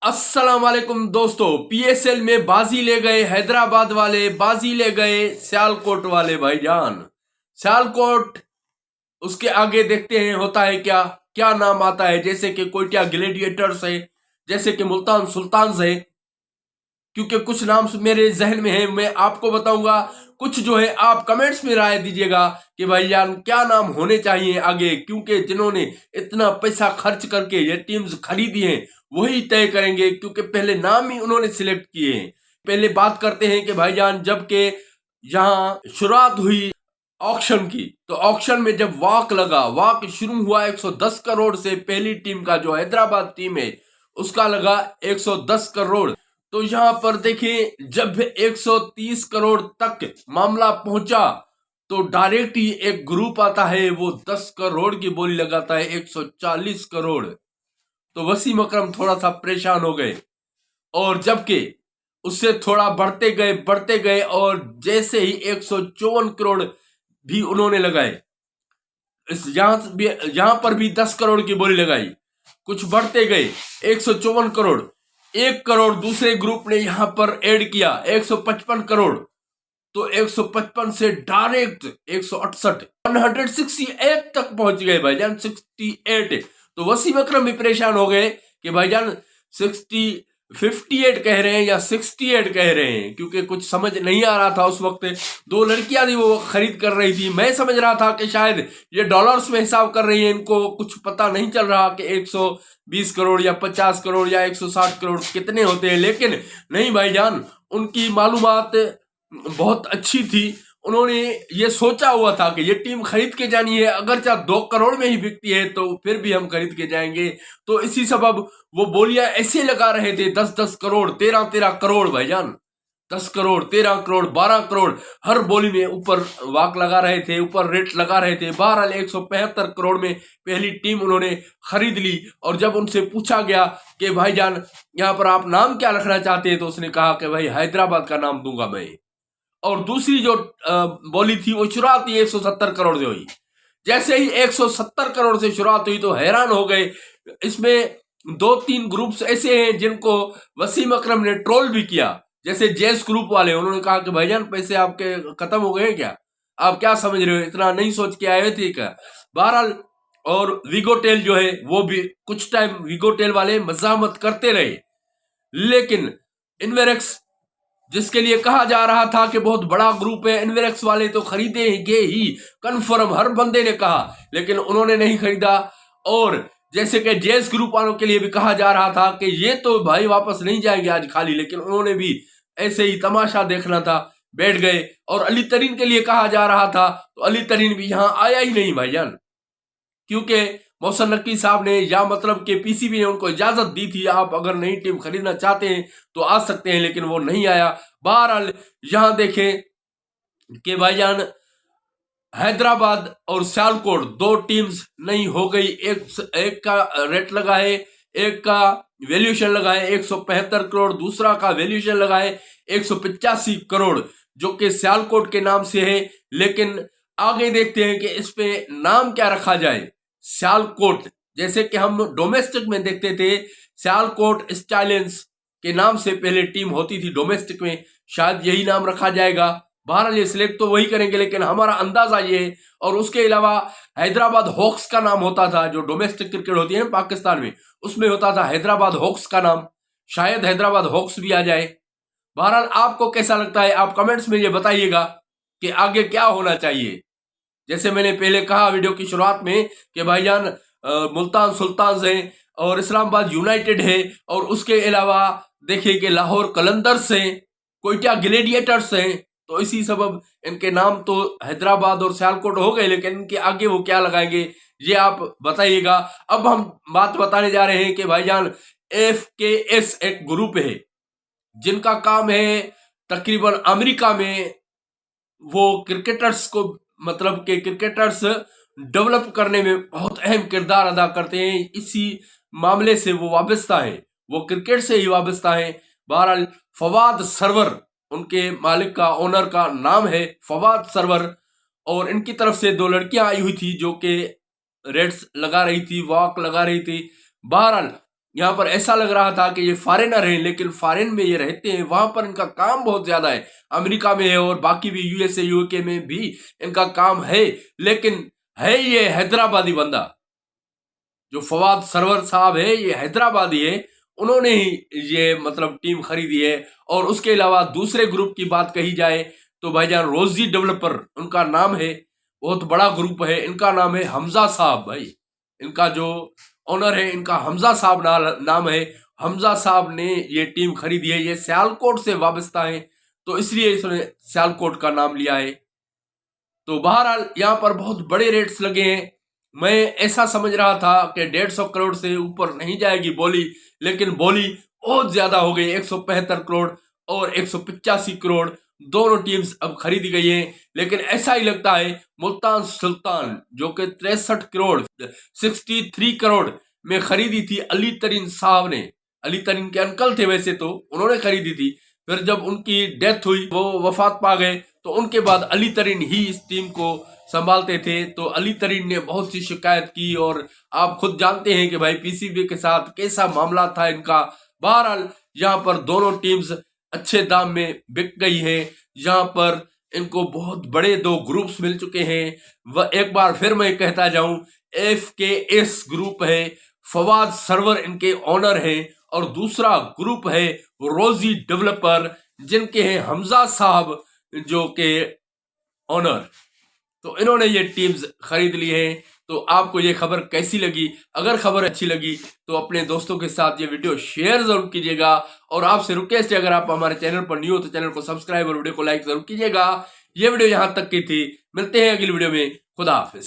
अस्सलाम वालेकुम दोस्तों। पीएसएल में बाजी ले गए हैदराबाद वाले, बाजी ले गए सियालकोट वाले भाईजान। सियालकोट, उसके आगे देखते हैं होता है क्या क्या नाम आता है। जैसे कि कोयटा ग्लेडिएटर्स है, जैसे कि मुल्तान सुल्तान्स है। क्योंकि कुछ नाम मेरे जहन में है, मैं आपको बताऊंगा। कुछ जो है आप कमेंट्स में राय दीजिएगा कि भाईजान क्या नाम होने चाहिए आगे। क्योंकि जिन्होंने इतना पैसा खर्च करके ये टीम्स खरीदी हैं वही तय करेंगे, क्योंकि पहले नाम ही उन्होंने सिलेक्ट किए हैं। पहले बात करते हैं कि भाईजान, जबकि यहाँ शुरुआत हुई ऑक्शन की, तो ऑक्शन में जब वाक लगा, वाक शुरू हुआ 110 करोड़ से। पहली टीम का जो हैदराबाद टीम है उसका लगा 110 करोड़। तो यहां पर देखिए, जब 130 करोड़ तक मामला पहुंचा तो डायरेक्ट ही एक ग्रुप आता है, वो 10 करोड़ की बोली लगाता है, 140 करोड़। तो वसीम अकरम थोड़ा सा परेशान हो गए, और जबकि उससे थोड़ा बढ़ते गए और जैसे ही 154 करोड़ भी उन्होंने लगाए, इस यहां पर भी 10 करोड़ की बोली लगाई, कुछ बढ़ते गए 154 करोड़। 1 करोड़ दूसरे ग्रुप ने यहां पर ऐड किया, 155 करोड़। तो 155 से डायरेक्ट 168 168 तक पहुंच गए भाईजान, 68। तो वसीम अकरम भी परेशान हो गए कि भाईजान 58 कह रहे हैं या 68 कह रहे हैं, क्योंकि कुछ समझ नहीं आ रहा था। उस वक्त दो लड़कियां थी वो खरीद कर रही थी। मैं समझ रहा था कि शायद ये डॉलर्स में हिसाब कर रही है, इनको कुछ पता नहीं चल रहा कि 120 करोड़ या 50 करोड़ या 160 करोड़ कितने होते हैं। लेकिन नहीं भाईजान, उनकी मालूमात बहुत अच्छी थी। उन्होंने ये सोचा हुआ था कि ये टीम खरीद के जानी है, अगर चाहे 2 करोड़ में ही बिकती है तो फिर भी हम खरीद के जाएंगे। तो इसी सबब वो बोलियां ऐसे लगा रहे थे, 10-10 करोड़, 13-13 करोड़ भाईजान, 10 करोड़, 13 करोड़, 12 करोड़, हर बोली में ऊपर वाक लगा रहे थे, ऊपर रेट लगा रहे थे। बहरहाल 175 करोड़ में पहली टीम उन्होंने खरीद ली। और जब उनसे पूछा गया कि भाईजान यहाँ पर आप नाम क्या रखना चाहते हैं, तो उसने कहा कि भाई हैदराबाद का नाम दूंगा मैं। और दूसरी जो बोली थी वो शुरुआत ही 170 करोड़ से हुई। जैसे ही 170 करोड़ से शुरुआत हुई तो हैरान हो गए। इसमें 2-3 ग्रुप्स ऐसे हैं जिनको वसीम अकरम ने ट्रोल भी किया, जैसे जेस ग्रुप वाले। उन्होंने कहा कि भाईजान पैसे आपके खत्म हो गए क्या, आप क्या समझ रहे हो, इतना नहीं सोच के आए थे क्या। बहरहाल, और विगोटेल जो है वो भी कुछ टाइम विगोटेल वाले मजामत करते रहे। लेकिन इन्वेरेक्स, जिसके लिए कहा जा रहा था कि बहुत बड़ा ग्रुप है, इन्वेरेक्स वाले तो खरीदेंगे ही कंफर्म, हर बंदे ने कहा, लेकिन उन्होंने नहीं खरीदा। और जैसे कि जेस ग्रुप वालों के लिए भी कहा जा रहा था कि ये तो भाई वापस नहीं जाएंगे आज खाली, लेकिन उन्होंने भी ऐसे ही तमाशा देखना था, बैठ गए। और अली तरीन के लिए कहा जा रहा था, तो अली तरीन भी यहां आया ही नहीं भाईजान, क्योंकि मोहसन नकवी साहब ने या मतलब के पीसीबी ने उनको इजाजत दी थी, आप अगर नई टीम खरीदना चाहते हैं तो आ सकते हैं, लेकिन वो नहीं आया। बहरहाल यहां देखें कि भाईजान हैदराबाद और सियालकोट दो टीम्स नहीं हो गई। एक का रेट लगा है, एक का वैल्यूएशन लगा है 175 करोड़, दूसरा का वैल्यूएशन लगा है 185 करोड़, जो कि सियालकोट के नाम से है। लेकिन आगे देखते हैं कि इस पे नाम क्या रखा जाए। सियालकोट, जैसे कि हम डोमेस्टिक में देखते थे, सियालकोट स्टालियंस के नाम से पहले टीम होती थी डोमेस्टिक में, शायद यही नाम रखा जाएगा। बहरहाल ये सिलेक्ट तो वही करेंगे, लेकिन हमारा अंदाजा ये है। और उसके अलावा हैदराबाद हॉक्स का नाम होता था, जो डोमेस्टिक क्रिकेट होती है ना पाकिस्तान में, उसमें होता था हैदराबाद हॉक्स का नाम। शायद हैदराबाद हॉक्स भी आ जाए। बहरहाल आपको कैसा लगता है, आप कमेंट्स में ये बताइएगा कि आगे क्या होना चाहिए। जैसे मैंने पहले कहा वीडियो की शुरुआत में कि भाईजान मुल्तान सुल्तान्स हैं और इस्लामाबाद यूनाइटेड है, और उसके अलावा देखिए कि लाहौर कलंदर्स हैं, कोयटा ग्लेडिएटर्स हैं। तो इसी सबब इनके नाम तो हैदराबाद और सियालकोट हो गए, लेकिन इनके आगे वो क्या लगाएंगे ये आप बताइएगा। अब हम बात बताने जा रहे हैं कि भाईजान FKS एक ग्रुप है जिनका काम है तकरीबन अमेरिका में वो क्रिकेटर्स को, मतलब के क्रिकेटर्स डेवलप करने में बहुत अहम किरदार अदा करते हैं। इसी मामले से वो वाबस्ता है, वो क्रिकेट से ही वाबस्ता है। बहरहाल फवाद सरवर उनके मालिक का, ओनर का नाम है फवाद सरवर, और इनकी तरफ से दो लड़कियां आई हुई थी जो कि रेड्स लगा रही थी, वॉक लगा रही थी। बहरहाल यहाँ पर ऐसा लग रहा था कि ये फॉरेनर हैं, लेकिन फॉरेन में ये रहते हैं, वहां पर इनका काम बहुत ज्यादा है, अमेरिका में है और बाकी भी यूएसए यूके में भी इनका काम है, लेकिन है ये हैदराबादी बंदा। जो फवाद सरवर साहब है ये हैदराबादी है, उन्होंने ही ये मतलब टीम खरीदी है। और उसके अलावा दूसरे ग्रुप की बात कही जाए तो भाईजान रोजी डेवलपर उनका नाम है, बहुत बड़ा ग्रुप है, इनका नाम है हमजा साहब। भाई इनका जो ओनर है इनका हमजा साहब नाम है। हमजा साहब ने ये टीम खरीदी है, ये सियालकोट से वाबस्ता है तो इसलिए इसने सियालकोट का नाम लिया है। तो बहरहाल यहाँ पर बहुत बड़े रेट्स लगे हैं। मैं ऐसा समझ रहा था कि 150 करोड़ से ऊपर नहीं जाएगी बोली, लेकिन बोली बहुत ज्यादा हो गई, 175 करोड़ और 185 करोड़ दोनों टीम्स अब खरीदी गई हैं। लेकिन ऐसा ही लगता है मुल्तान सुल्तान जो कि 63 करोड़ 63 करोड़ में खरीदी थी अली तरीन साहब ने, अली तरीन के अंकल थे वैसे तो, उन्होंने खरीदी थी। फिर जब उनकी डेथ हुई, वो वफात पा गए, तो उनके बाद अली तरीन ही इस टीम को संभालते थे। तो अली तरीन ने बहुत सी शिकायत की और आप खुद जानते हैं कि भाई पीसीबी के साथ कैसा मामला था इनका। बहरहाल यहाँ पर दोनों टीम्स अच्छे दाम में बिक गई है। यहाँ पर इनको बहुत बड़े दो ग्रुप्स मिल चुके हैं। वह एक बार फिर मैं कहता जाऊं, FKS ग्रुप है, फवाद सरवर इनके ओनर हैं, और दूसरा ग्रुप है रोजी डेवलपर जिनके हैं हमजा साहब जो के ओनर। तो इन्होंने ये टीम्स खरीद ली हैं। तो आपको ये खबर कैसी लगी? अगर खबर अच्छी लगी तो अपने दोस्तों के साथ ये वीडियो शेयर जरूर कीजिएगा। और आपसे रिक्वेस्ट है, अगर आप हमारे चैनल पर न्यू हो तो चैनल को सब्सक्राइब और वीडियो को लाइक जरूर कीजिएगा। ये वीडियो यहाँ तक की थी, मिलते हैं अगली वीडियो में। खुदा हाफिज।